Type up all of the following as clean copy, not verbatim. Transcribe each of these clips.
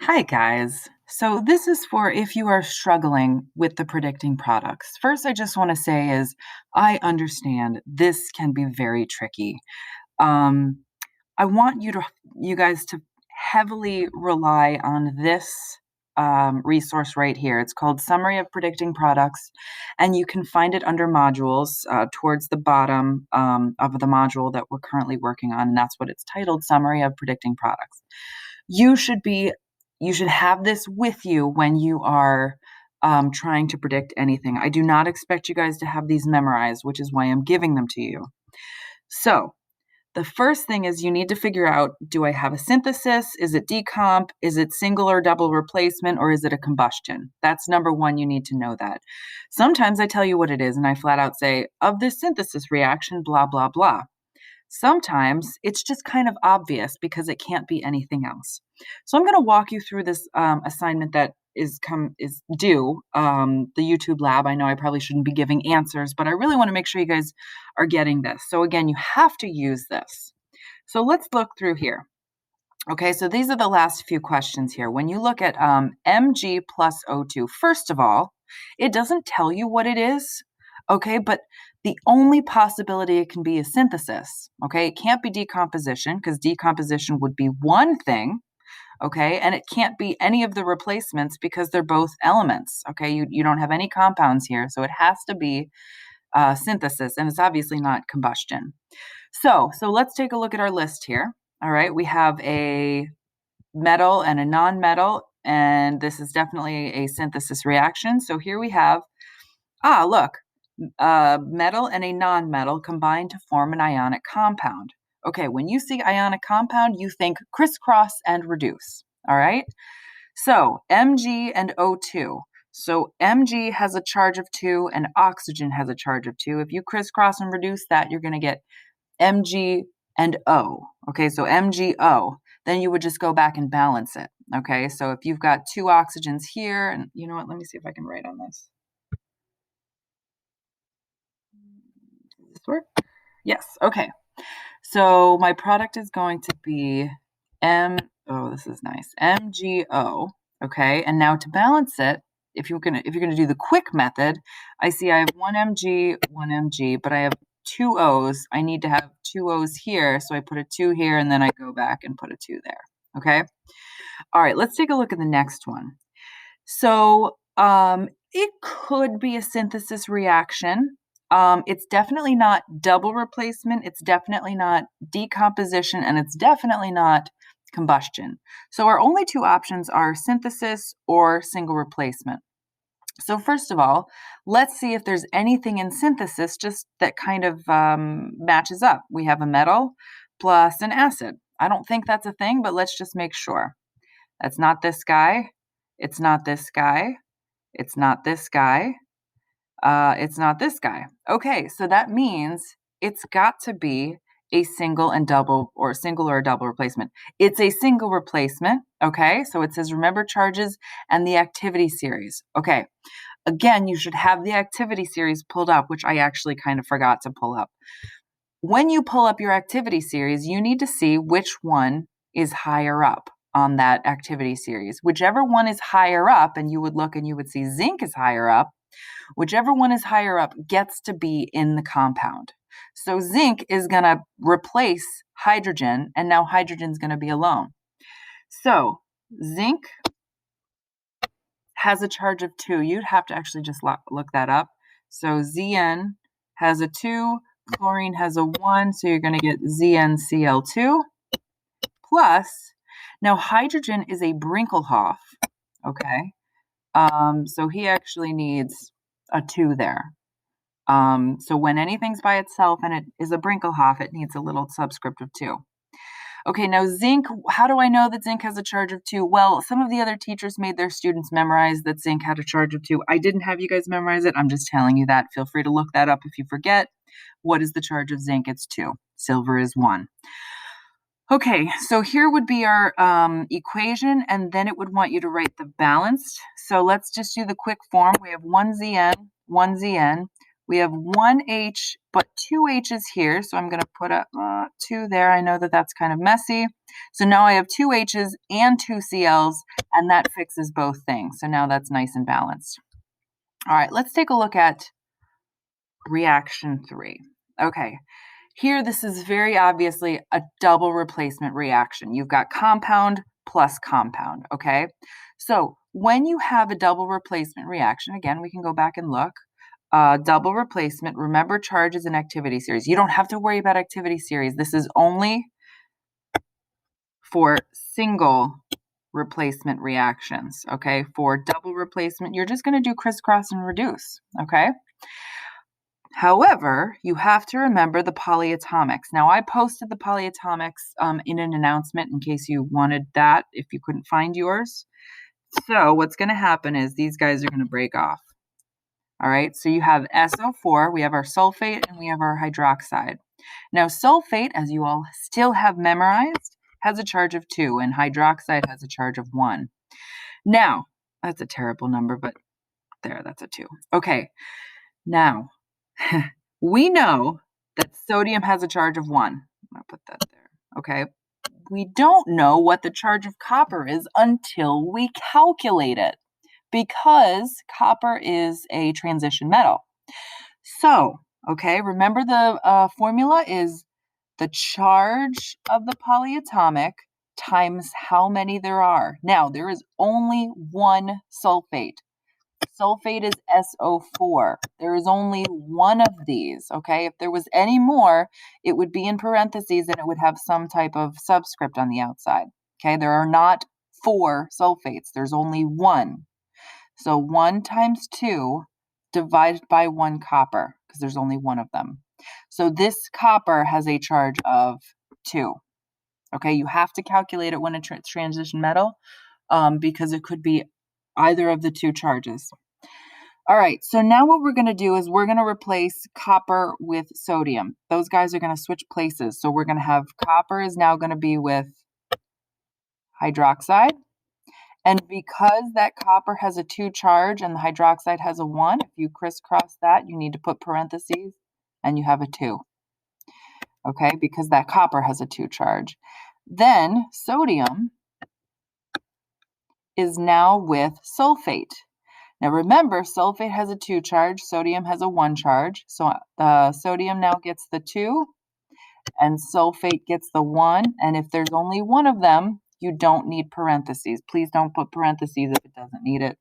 Hi, guys. So, this is for if you are struggling with the predicting products. First, I just want to say is I understand this can be very tricky. Um, I want you guys to heavily rely on this resource right here. It's called Summary of Predicting Products, and you can find it under modules towards the bottom of the module that we're currently working on, and that's what it's titled, Summary of Predicting Products. You should be you should have this with you when you are trying to predict anything. I do not expect you guys to have these memorized, which is why I'm giving them to you. So, the first thing is you need to figure out, do I have a synthesis? Is it decomp? Is it single or double replacement? Or is it a combustion? That's number one. You need to know that. Sometimes I tell you what it is and I flat out say, of this synthesis reaction, blah, blah, blah. Sometimes it's just kind of obvious because it can't be anything else. So I'm going to walk you through this assignment that is due, the YouTube lab. I know I probably shouldn't be giving answers, but I really want to make sure you guys are getting this. So again, you have to use this. So let's look through here. Okay, so these are the last few questions here. When you look at Mg plus O2, first of all, it doesn't tell you what it is, okay, but the only possibility it can be is synthesis, okay? It can't be decomposition because decomposition would be one thing, okay? And it can't be any of the replacements because they're both elements, okay? You don't have any compounds here, so it has to be synthesis, and it's obviously not combustion. So let's take a look at our list here. All right, we have a metal and a non-metal, and this is definitely a synthesis reaction. So here we have, look, metal and a non-metal combine to form an ionic compound. Okay, when you see ionic compound, you think crisscross and reduce. All right, so Mg and O2. So Mg has a charge of 2 and oxygen has a charge of 2. If you crisscross and reduce that, you're going to get Mg and O. Okay, so MgO. Then you would just go back and balance it. Okay, so if you've got 2 oxygens here, and you know what, let me see if I can write on this. Does this work? Yes, okay. So my product is going to be this is nice, MgO. Okay, and now to balance it, if you're gonna do the quick method, I see I have 1 Mg, but I have 2 O's. I need to have 2 O's here, so I put a 2 here, and then I go back and put a 2 there. Okay. All right, let's take a look at the next one. So it could be a synthesis reaction. It's definitely not double replacement. It's definitely not decomposition, and it's definitely not combustion. So our only two options are synthesis or single replacement. So first of all, let's see if there's anything in synthesis just that kind of matches up. We have a metal plus an acid. I don't think that's a thing, but let's just make sure. That's not this guy. It's not this guy. It's not this guy. It's not this guy. Okay, so that means it's got to be a single and double, or single or a double replacement. It's a single replacement. Okay, so it says remember charges and the activity series. Okay, again, you should have the activity series pulled up, which I actually kind of forgot to pull up. When you pull up your activity series, you need to see which one is higher up on that activity series. Whichever one is higher up, and you would look and you would see zinc is higher up, whichever one is higher up gets to be in the compound. So zinc is going to replace hydrogen, and now hydrogen is going to be alone. So zinc has a charge of 2. You'd have to actually just look that up. So Zn has a 2, chlorine has a 1, so you're going to get ZnCl2 plus, now hydrogen is a Brinkelhoff, okay? So he actually needs a 2 there. So when anything's by itself and it is a Brinkelhoff, it needs a little subscript of 2. Okay, now zinc, how do I know that zinc has a charge of 2? Well, some of the other teachers made their students memorize that zinc had a charge of 2. I didn't have you guys memorize it. I'm just telling you that. Feel free to look that up if you forget. What is the charge of zinc? It's 2. Silver is 1. Okay, so here would be our equation, and then it would want you to write the balanced. So let's just do the quick form. We have 1 Zn, 1 Zn. We have one H, but two H's here. So I'm going to put a 2 there. I know that that's kind of messy. So now I have two H's and two Cl's, and that fixes both things. So now that's nice and balanced. All right, let's take a look at reaction 3. Okay, here this is very obviously a double replacement reaction. You've got compound plus compound, okay? So when you have a double replacement reaction, again, we can go back and look. Double replacement, remember charges and activity series. You don't have to worry about activity series. This is only for single replacement reactions, okay? For double replacement, you're just going to do crisscross and reduce, okay? However, you have to remember the polyatomics. Now, I posted the polyatomics in an announcement in case you wanted that, if you couldn't find yours. So what's going to happen is these guys are going to break off. All right, so you have SO4, we have our sulfate, and we have our hydroxide. Now, sulfate, as you all still have memorized, has a charge of 2, and hydroxide has a charge of 1. Now, that's a terrible number, but there, that's a 2. Okay, now, we know that sodium has a charge of 1. I'll put that there, okay? We don't know what the charge of copper is until we calculate it, because copper is a transition metal. So, okay, remember the formula is the charge of the polyatomic times how many there are. Now, there is only one sulfate. Sulfate is SO4. There is only one of these, okay? If there was any more, it would be in parentheses and it would have some type of subscript on the outside, okay? There are not 4 sulfates. There's only one. So 1 times 2 divided by 1 copper, because there's only one of them. So this copper has a charge of 2. Okay, you have to calculate it when it's transition metal, because it could be either of the two charges. All right, so now what we're going to do is we're going to replace copper with sodium. Those guys are going to switch places. So we're going to have copper is now going to be with hydroxide. And because that copper has a 2 charge and the hydroxide has a 1, if you crisscross that, you need to put parentheses and you have a 2. Okay, because that copper has a 2 charge. Then sodium is now with sulfate. Now remember, sulfate has a 2 charge, sodium has a 1 charge. So sodium now gets the 2 and sulfate gets the 1. And if there's only one of them, you don't need parentheses. Please don't put parentheses if it doesn't need it.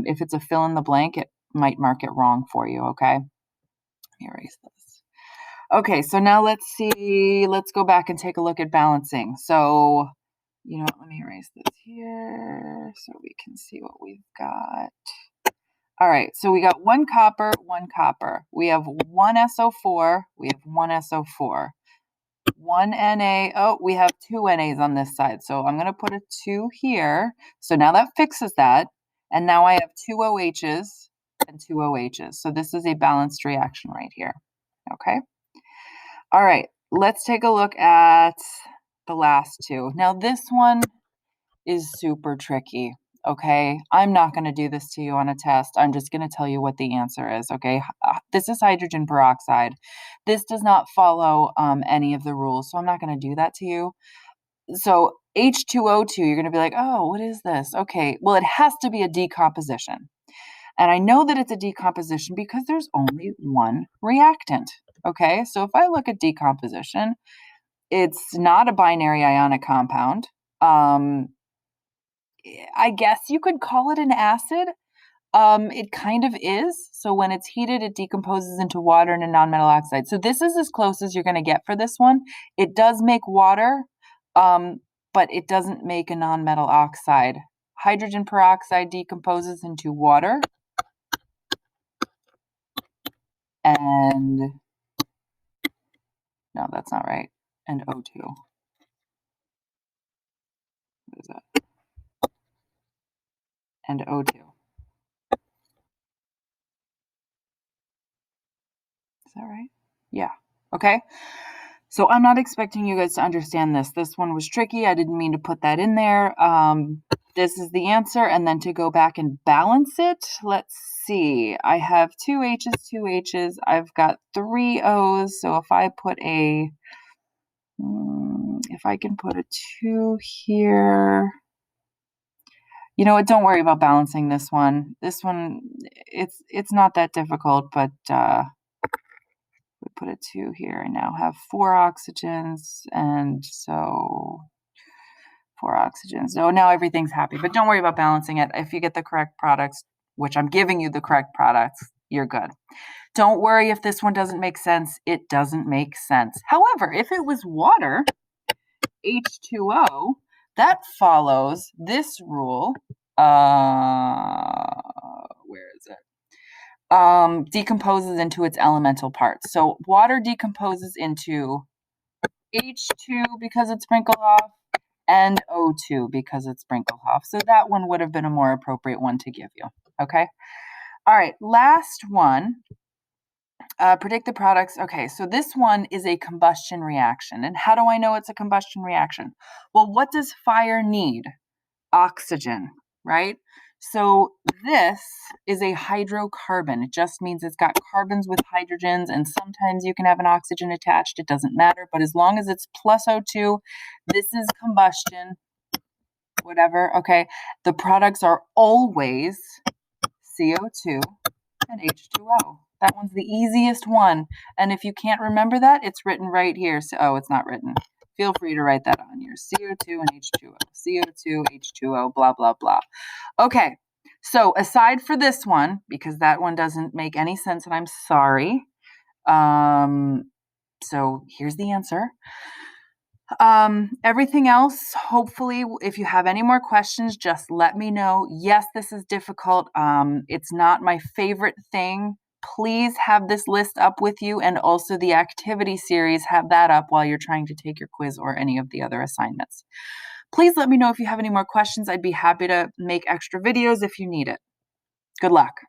If it's a fill in the blank, it might mark it wrong for you, okay? Let me erase this. Okay, so now let's see, let's go back and take a look at balancing. So, you know, let me erase this here so we can see what we've got. All right, so we got 1 copper, 1 copper. We have 1 SO4, we have 1 SO4. 1 Na, oh, we have 2 Nas on this side. So I'm going to put a 2 here. So now that fixes that. And now I have 2 OHs and 2 OHs. So this is a balanced reaction right here. Okay. All right, let's take a look at the last 2. Now this one is super tricky. Okay, I'm not going to do this to you on a test. I'm just going to tell you what the answer is. Okay, this is hydrogen peroxide. This does not follow any of the rules, so I'm not going to do that to you. So H2O2, you're going to be like, oh, what is this? Okay, well, it has to be a decomposition. And I know that it's a decomposition because there's only one reactant. Okay, so if I look at decomposition, it's not a binary ionic compound. I guess you could call it an acid. It kind of is. So when it's heated, it decomposes into water and a nonmetal oxide. So this is as close as you're going to get for this one. It does make water, but it doesn't make a nonmetal oxide. Hydrogen peroxide decomposes into water. And no, that's not right. And O2. What is that? And O2. Is that right? Yeah. Okay. So I'm not expecting you guys to understand this. This one was tricky. I didn't mean to put that in there. this is the answer, and then to go back and balance it, let's see. I have 2 H's, 2 H's. I've got 3 O's, so if I can put a 2 here. You know what? Don't worry about balancing this one. This one, it's not that difficult, but we put a 2 here. I now have 4 oxygens, and so 4 oxygens. So now everything's happy, but don't worry about balancing it. If you get the correct products, which I'm giving you the correct products, you're good. Don't worry if this one doesn't make sense. It doesn't make sense. However, if it was water, H2O, that follows this rule. Where is it? Decomposes into its elemental parts. So water decomposes into H2 because it's Sprinklehoff, and O2 because it's Sprinklehoff. So that one would have been a more appropriate one to give you. Okay. All right. Last one. Predict the products. Okay, so this one is a combustion reaction. And how do I know it's a combustion reaction? Well, what does fire need? Oxygen, right? So this is a hydrocarbon. It just means it's got carbons with hydrogens, and sometimes you can have an oxygen attached. It doesn't matter, but as long as it's plus O2, this is combustion, whatever, okay? The products are always CO2 and H2O. That one's the easiest one. And if you can't remember that, it's written right here. So, oh, it's not written. Feel free to write that on here. CO2 and H2O. CO2, H2O, blah, blah, blah. Okay. So aside for this one, because that one doesn't make any sense, and I'm sorry. So here's the answer. Everything else, hopefully, if you have any more questions, just let me know. Yes, this is difficult. It's not my favorite thing. Please have this list up with you, and also the activity series, have that up while you're trying to take your quiz or any of the other assignments. Please let me know if you have any more questions. I'd be happy to make extra videos if you need it. Good luck.